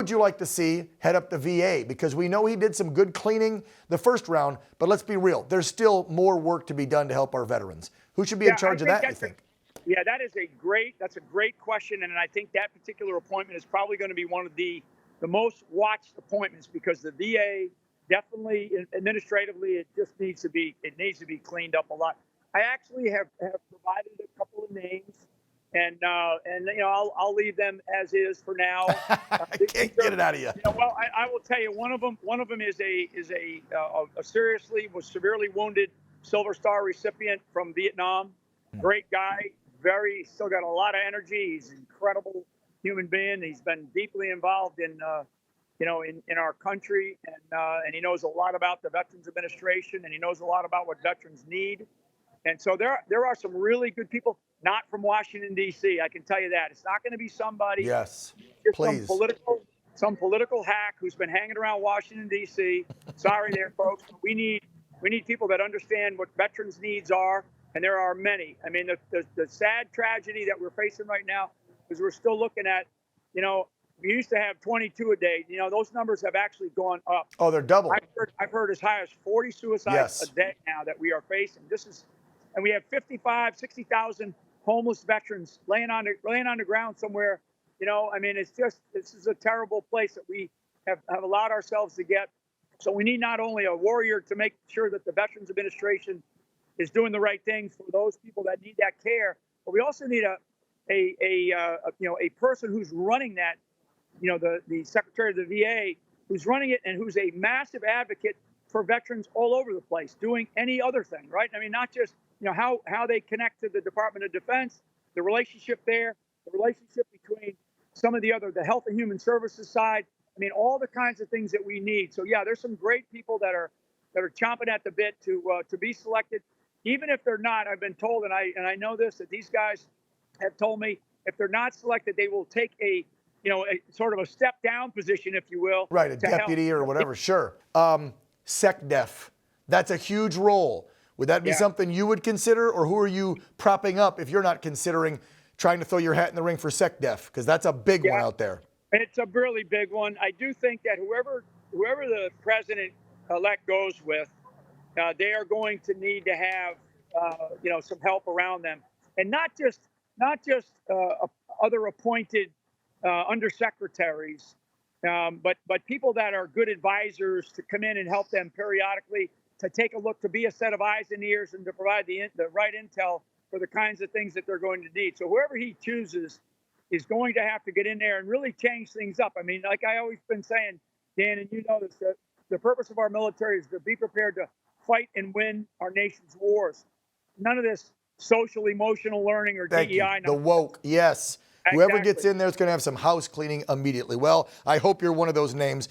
would you like to see head up the VA? Because we know he did some good cleaning the first round, but let's be real. There's still more work to be done to help our veterans. Who should be in charge of that, you think? Yeah, that's a great question. And I think that particular appointment is probably going to be one of the most watched appointments, because the VA definitely administratively, it needs to be cleaned up a lot. I actually have provided a couple of names, and I'll leave them as is for now. I can't get it out of you. Well, I will tell you, one of them is a was severely wounded Silver Star recipient from Vietnam. Great guy, still got a lot of energy. He's an incredible human being. He's been deeply involved in our country, and he knows a lot about the Veterans Administration, and he knows a lot about what veterans need. And so there are some really good people, not from Washington, D.C. I can tell you that. It's not going to be somebody, yes, please, some political hack who's been hanging around Washington, D.C. Sorry there, folks. We need people that understand what veterans' needs are, and there are many. I mean, the sad tragedy that we're facing right now is we're still looking at, we used to have 22 a day. Those numbers have actually gone up. Oh, they're double. I've heard as high as 40 suicides a day now that we are facing. And we have 60,000 homeless veterans laying on the ground somewhere. This is a terrible place that we have allowed ourselves to get. So we need not only a warrior to make sure that the Veterans Administration is doing the right things for those people that need that care, but we also need a person who's running that, the Secretary of the VA, who's running it and who's a massive advocate for veterans all over the place, doing any other thing, right? I mean, not just, how they connect to the Department of Defense, the relationship there, the relationship between the Health and Human Services side. I mean, all the kinds of things that we need. So yeah, there's some great people that are chomping at the bit to be selected. Even if they're not, I've been told, and I know this, that these guys have told me, if they're not selected, they will take a sort of a step down position, if you will. Right, a deputy or whatever, sure. SecDef, that's a huge role. Would that be something you would consider, or who are you propping up if you're not considering trying to throw your hat in the ring for SecDef? Because that's a big one out there. It's a really big one. I do think that whoever the president-elect goes with, they are going to need to have some help around them, and not just other appointed undersecretaries, but people that are good advisors to come in and help them periodically, to take a look, to be a set of eyes and ears, and to provide the right intel for the kinds of things that they're going to need. So whoever he chooses is going to have to get in there and really change things up. I mean, like I always been saying, Dan, and you know this, the purpose of our military is to be prepared to fight and win our nation's wars. None of this social emotional learning or DEI. The woke, yes. Whoever gets in there is going to have some house cleaning immediately. Well, I hope you're one of those names.